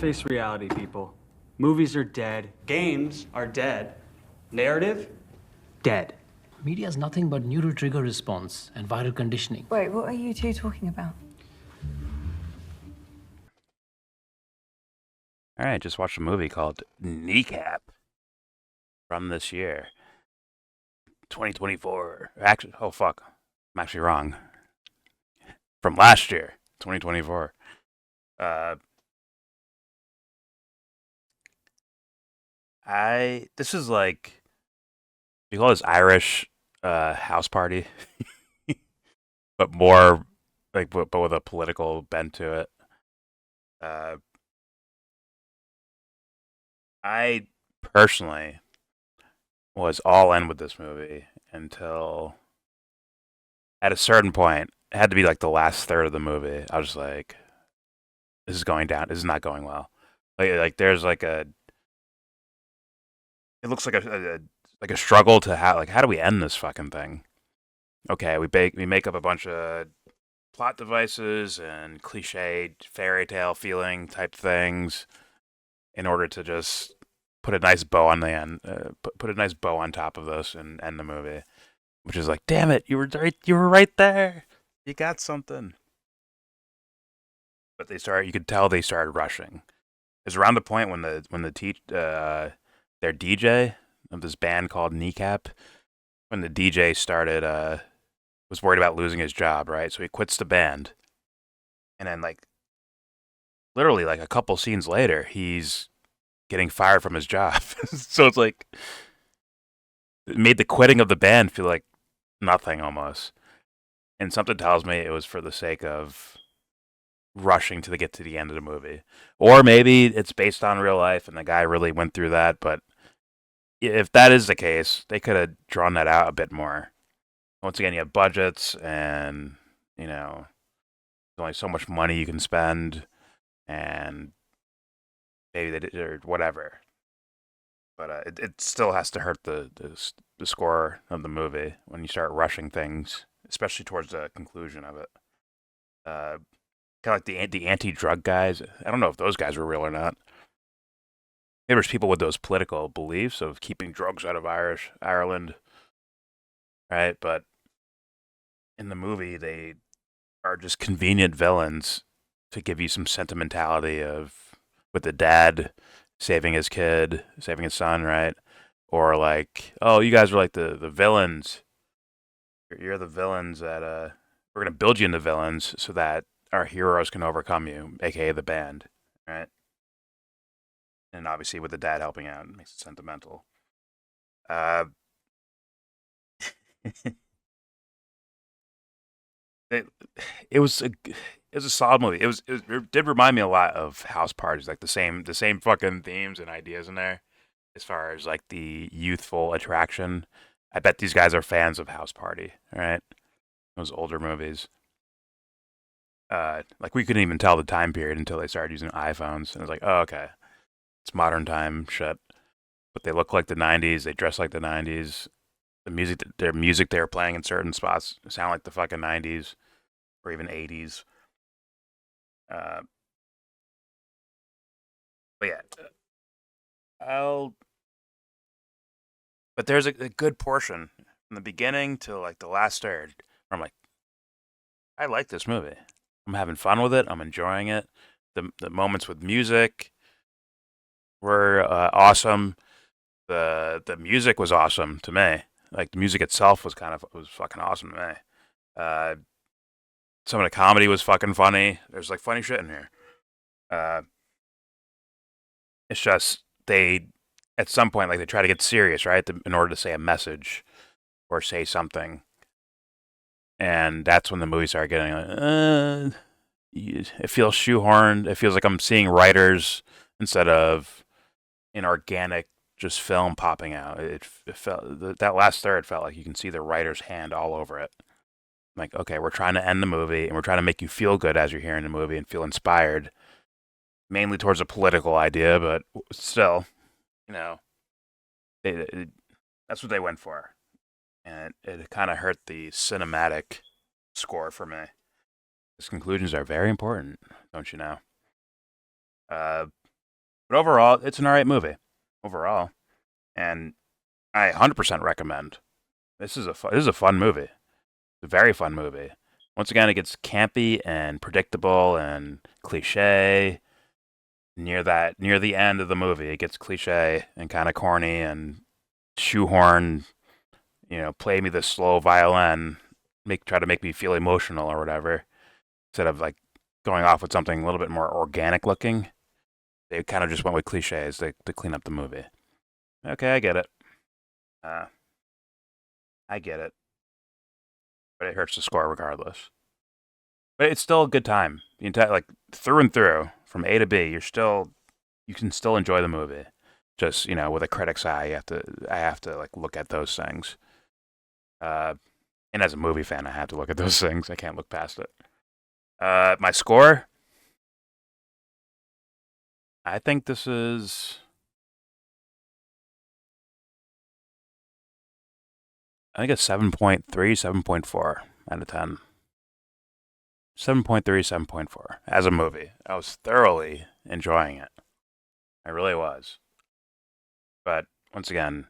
Face reality, people. Movies are dead. Games are dead. Narrative? Dead. Media is nothing but neural trigger response and viral conditioning. Wait, what are you two talking about? All right, just watched a movie called Kneecap from this year, 2024. Actually, oh fuck, I'm actually wrong. From last year, 2024. This is like, you call this Irish house party, but more like, but with a political bent to it. I personally was all in with this movie until at a certain point, it had to be like the last third of the movie. I was just like, this is going down. This is not going well. Like there's like a, it looks like a struggle to how do we end this fucking thing? Okay, we make up a bunch of plot devices and cliched fairy tale feeling type things in order to just put a nice bow on the end, put a nice bow on top of this and end the movie, which is like, damn it, you were right there, you got something. But you could tell they started rushing. It was around the point when their DJ of this band called Kneecap, when the DJ started was worried about losing his job, right? So he quits the band, and then like literally like a couple scenes later, he's getting fired from his job. So it's like it made the quitting of the band feel like nothing almost. And something tells me it was for the sake of rushing to get to the end of the movie. Or maybe it's based on real life and the guy really went through that, but if that is the case, they could have drawn that out a bit more. Once again, you have budgets and, there's only so much money you can spend and maybe they did or whatever. But it still has to hurt the score of the movie when you start rushing things, especially towards the conclusion of it. Kind of like the anti-drug guys. I don't know if those guys were real or not. There was people with those political beliefs of keeping drugs out of Ireland, right? But in the movie, they are just convenient villains to give you some sentimentality with the dad saving his kid, saving his son, right? Or like, oh, you guys are like the villains. You're the villains that we're gonna build you into villains so that our heroes can overcome you, aka the band, right? And obviously with the dad helping out, it makes it sentimental. it, it was a solid movie. It did remind me a lot of House Parties, like the same fucking themes and ideas in there, as far as like the youthful attraction. I bet these guys are fans of House Party, right? Those older movies. Like we couldn't even tell the time period until they started using iPhones, and it was like, oh, okay, it's modern time shit. But they look like the '90s. They dress like the '90s. Their music they were playing in certain spots sound like the fucking '90s or even '80s. But yeah, I'll. But there's a good portion from the beginning to like the last third where I'm like, I like this movie. I'm having fun with it. I'm enjoying it. The moments with music were awesome. The music was awesome to me. Like the music itself was fucking awesome to me. Some of the comedy was fucking funny. There's like funny shit in here. It's just they at some point like they try to get serious, right? In order to say a message or say something, and that's when the movie started getting like, it feels shoehorned. It feels like I'm seeing writers instead of an organic just film popping out. It felt that last third felt like you can see the writer's hand all over it. Like, okay, we're trying to end the movie and we're trying to make you feel good as you're hearing the movie and feel inspired, mainly towards a political idea, but still, you know, that's what they went for, and it kind of hurt the cinematic score for me. His conclusions are very important, don't you know? But overall, it's an alright movie. Overall, and I 100% recommend. This is a fun movie. It's a very fun movie. Once again, it gets campy and predictable and cliche. Near the end of the movie, it gets cliche and kind of corny and shoehorn. Play me the slow violin, try to make me feel emotional or whatever, instead of like going off with something a little bit more organic looking. They kind of just went with cliches to clean up the movie. Okay, I get it. Uh, I get it, but it hurts the score regardless. But it's still a good time. The entire like through and through, from A to B, you can still enjoy the movie. Just with a critic's eye, I have to like look at those things. Uh, and as a movie fan, I have to look at those things. I can't look past it. My score. I think this is. I think it's 7.3, 7.4 out of 10. 7.3, 7.4 as a movie. I was thoroughly enjoying it. I really was. But once again,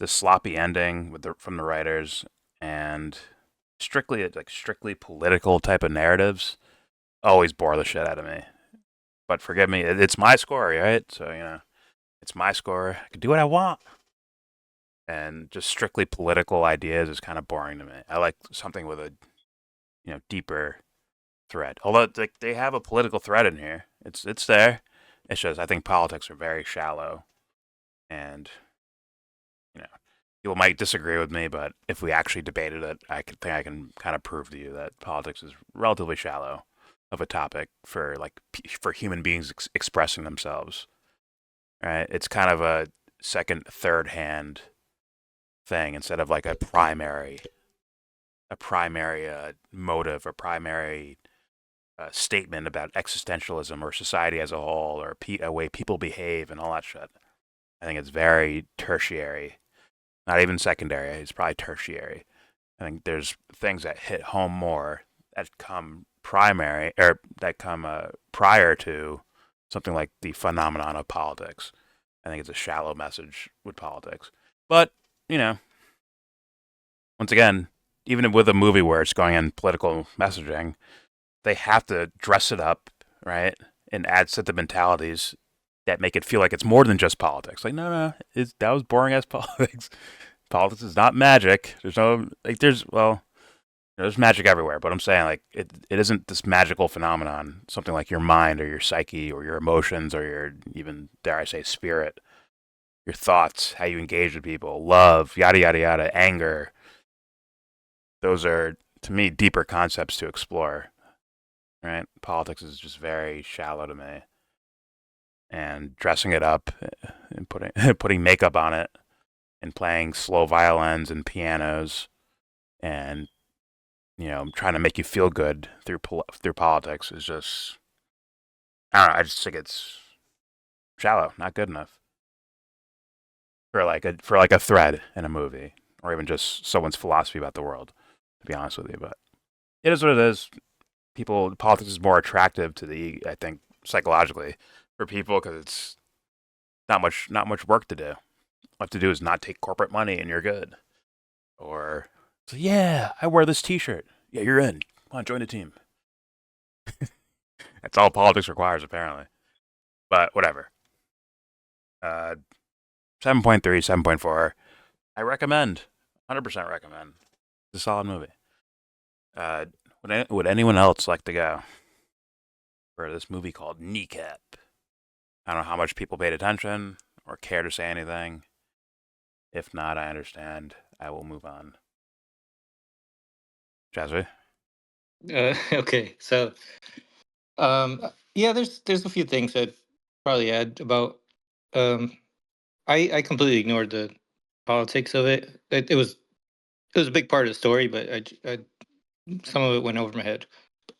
the sloppy ending from the writers and strictly political type of narratives always bore the shit out of me. But forgive me, it's my score, right? So it's my score. I can do what I want. And just strictly political ideas is kind of boring to me. I like something with a deeper thread. Although they have a political thread in here, it's there. It's just I think politics are very shallow, and you know people might disagree with me, but if we actually debated it, I can kind of prove to you that politics is relatively shallow of a topic for for human beings expressing themselves. Right? It's kind of a second, third hand thing instead of like a primary motive or primary statement about existentialism or society as a whole or a way people behave and all that shit. I think it's very tertiary, not even secondary. It's probably tertiary. I think there's things that hit home more that come primary or that come prior to something like the phenomenon of politics. I think it's a shallow message with politics, but you know, once again, even with a movie where it's going in political messaging, they have to dress it up, right, and add sentimentalities that make it feel like it's more than just politics. Like, no, that was boring as politics. Politics is not magic. There's no there's magic everywhere, but I'm saying like it isn't this magical phenomenon. Something like your mind or your psyche or your emotions or your even dare I say spirit, your thoughts, how you engage with people, love, yada yada yada, anger. Those are to me deeper concepts to explore. Right? Politics is just very shallow to me. And dressing it up and putting makeup on it and playing slow violins and pianos and trying to make you feel good through politics is just I don't know. I just think it's shallow, not good enough for like a thread in a movie or even just someone's philosophy about the world. To be honest with you, but it is what it is. Politics is more attractive to the I think psychologically for people because it's not much work to do. All you have to do is not take corporate money and you're good. Or so yeah, I wear this T-shirt. Yeah, you're in. Come on, join the team. That's all politics requires apparently. But whatever. Uh, 7.3, 7.4. I recommend. 100% recommend. It's a solid movie. Uh, would anyone else like to go for this movie called Kneecap? I don't know how much people paid attention or care to say anything. If not, I understand. I will move on. Jasmine? Okay, so yeah, there's a few things I'd probably add about. Um, I completely ignored the politics of it. It was a big part of the story, but some of it went over my head.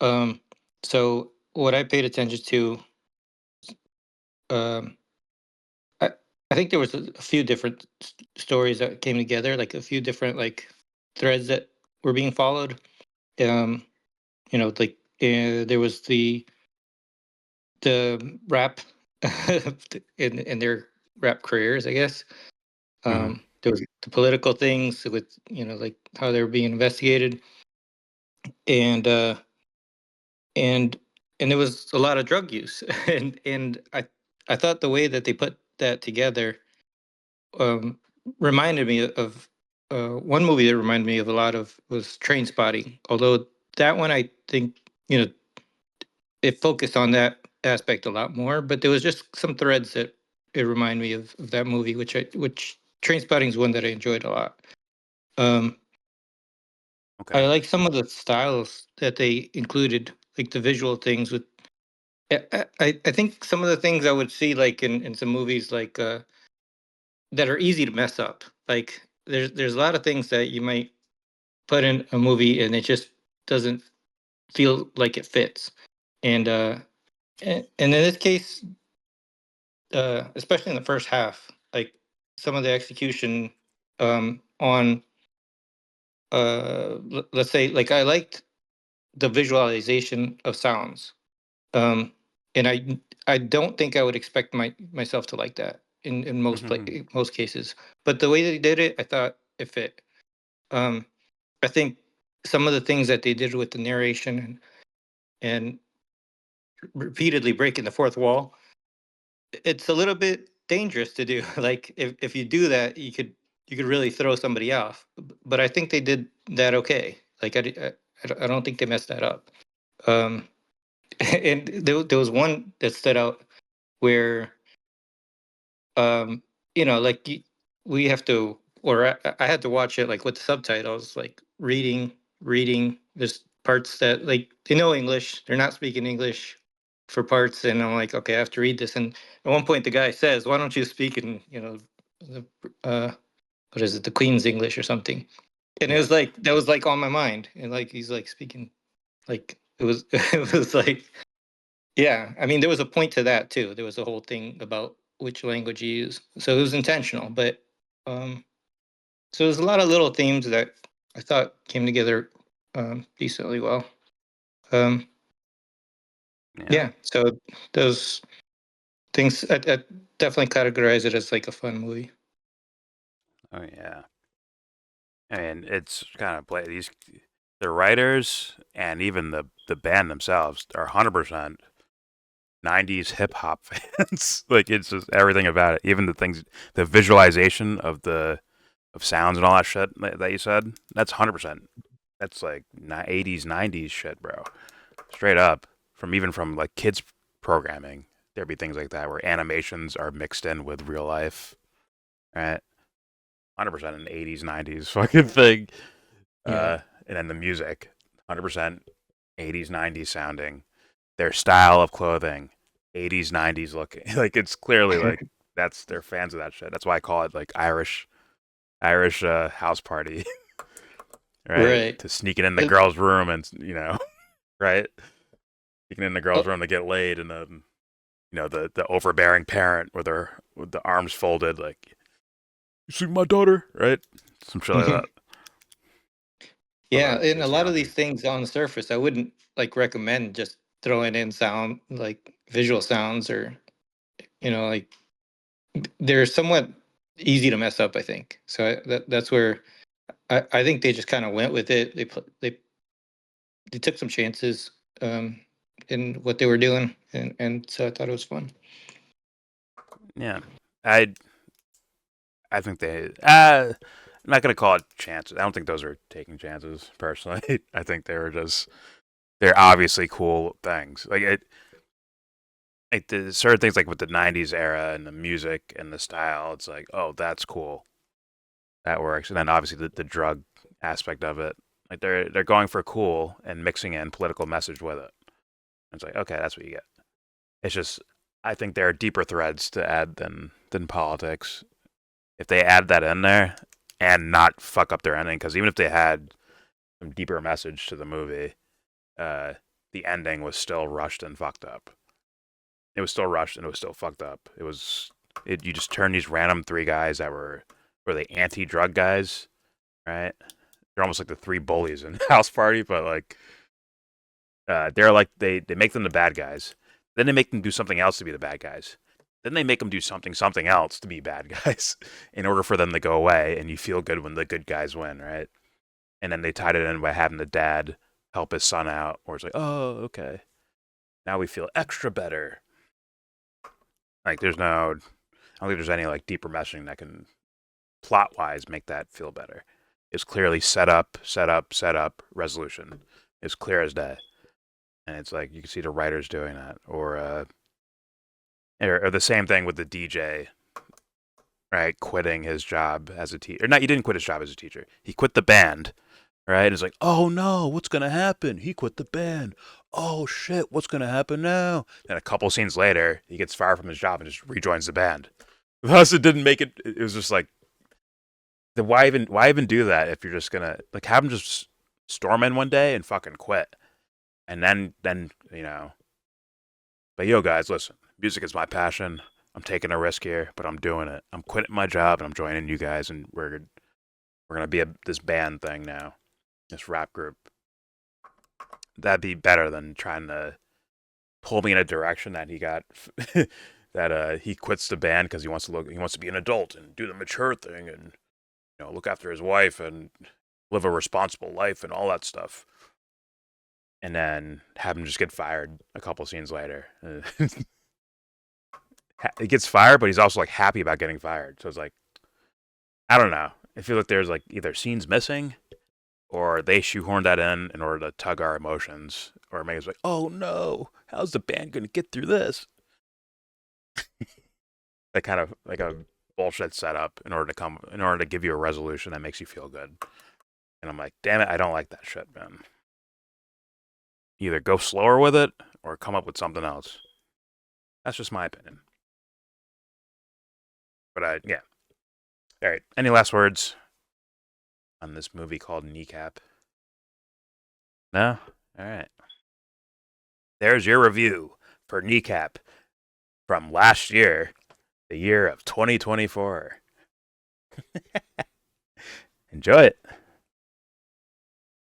Um, so what I paid attention to, um, I I think there was a few different stories that came together, like a few different like threads that were being followed. Um, like there was the rap in their rap careers, I guess. Hmm. There was the political things with like how they were being investigated, and and and there was a lot of drug use, and I thought the way that they put that together um, reminded me of one movie that reminded me of a lot of was Train Spotting. Although that one, I think it focused on that aspect a lot more, but there was just some threads that it reminded me of that movie, which Train Spotting is one that I enjoyed a lot. Um, I Okay. like some of the styles that they included, like the visual things with. I think some of the things I would see like in some movies like that are easy to mess up. Like there's a lot of things that you might put in a movie and it just doesn't feel like it fits. And and in this case, especially in the first half, like some of the execution on let's say like I liked the visualization of sounds. Um and I don't think I would expect myself to like that in most cases. But the way they did it, I thought it fit. Um I think some of the things that they did with the narration and repeatedly breaking the fourth wall, it's a little bit dangerous to do. Like if you do that, you could really throw somebody off. But I think they did that okay. Like I don't think they messed that up. Um, and there was one that stood out where um, like we have to, or I had to watch it like with the subtitles, like reading. There's parts that like they know English, they're not speaking English for parts, and I'm like, okay, I have to read this. And at one point, the guy says, "Why don't you speak in the what is it, the Queen's English or something?" And it Yeah. was like that was like on my mind, and like he's like speaking like it was it was like yeah, I mean, there was a point to that too. There was a whole thing about which language you use, so it was intentional. But um, so there's a lot of little themes that I thought came together decently well. Um, Yeah. yeah, so those things I definitely categorize it as like a fun movie. Oh yeah. I mean, it's kind of play these the writers and even the band themselves are 100% 90s hip hop fans. Like it's just everything about it, even the things, the visualization of sounds and all that shit that you said. That's 100%. That's like 80s 90s shit, bro. Straight up. From like kids programming, there'd be things like that where animations are mixed in with real life, right? 100% an 80s 90s fucking thing. Yeah. And then the music, 100% 80s 90s sounding. Their style of clothing, 80s 90s looking. Like it's clearly like they're fans of that shit. That's why I call it like Irish house party, right? Right. To sneaking in the It, girl's room and right, sneaking in the girl's oh, room to get laid, and then the overbearing parent with the arms folded, like you see my daughter, right? Some shit like that. yeah, Although and a it's lot of young. these things on the surface, I wouldn't like recommend just throwing in sound like visual sounds or like they're somewhat easy to mess up, I think. So that's where I think they just kind of went with it. They took some chances um, in what they were doing, and so I thought it was fun. Yeah, I I think they. I'm not gonna call it chances. I don't think those are taking chances. Personally, I think they're obviously cool things. Like the certain things like with the '90s era and the music and the style. It's like, oh, that's cool. That works. And then obviously the drug aspect of it. Like they're going for cool and mixing in political message with it. It's like, okay, that's what you get. It's just I think there are deeper threads to add than politics. If they add that in there and not fuck up their ending, because even if they had some deeper message to the movie, uh, the ending was still rushed and fucked up. It was still rushed and it was still fucked up. You just turn these random three guys that were the anti-drug guys, right? They're almost like the three bullies in House Party, but like they're like they make them the bad guys. Then they make them do something else to be the bad guys. Then they make them do something else to be bad guys in order for them to go away, and you feel good when the good guys win, right? And then they tied it in by having the dad help his son out, where it's like, oh, okay, now we feel extra better. Like I don't think there's any like deeper messaging that can plot wise make that feel better. It's clearly set up, resolution. It's clear as day, and it's like you can see the writers doing that, or the same thing with the DJ, right? Quitting his job as a teacher. Not, he didn't quit his job as a teacher. He quit the band, right? And it's like, oh no, what's gonna happen? He quit the band. Oh shit, what's gonna happen now? And a couple scenes later, he gets fired from his job and just rejoins the band. Thus, it didn't make it. It was just like, why even do that if you're just gonna like have him just storm in one day and fucking quit, and then But yo, guys, listen. Music is my passion. I'm taking a risk here, but I'm doing it. I'm quitting my job and I'm joining you guys, and we're gonna be this band thing now, this rap group. That'd be better than trying to pull me in a direction that he got that he quits the band because he wants to be an adult and do the mature thing and look after his wife and live a responsible life and all that stuff. And then have him just get fired a couple scenes later. He gets fired, but he's also like happy about getting fired. So it's like, I don't know. I feel like there's like either scenes missing, or they shoehorned that in order to tug our emotions, or make us like, oh no, how's the band gonna get through this? That kind of like a bullshit setup in order to give you a resolution that makes you feel good. And I'm like, damn it, I don't like that shit, man. Either go slower with it or come up with something else. That's just my opinion. But yeah. All right. Any last words on this movie called Kneecap? No? All right. There's your review for Kneecap from last year, the year of 2024. Enjoy it.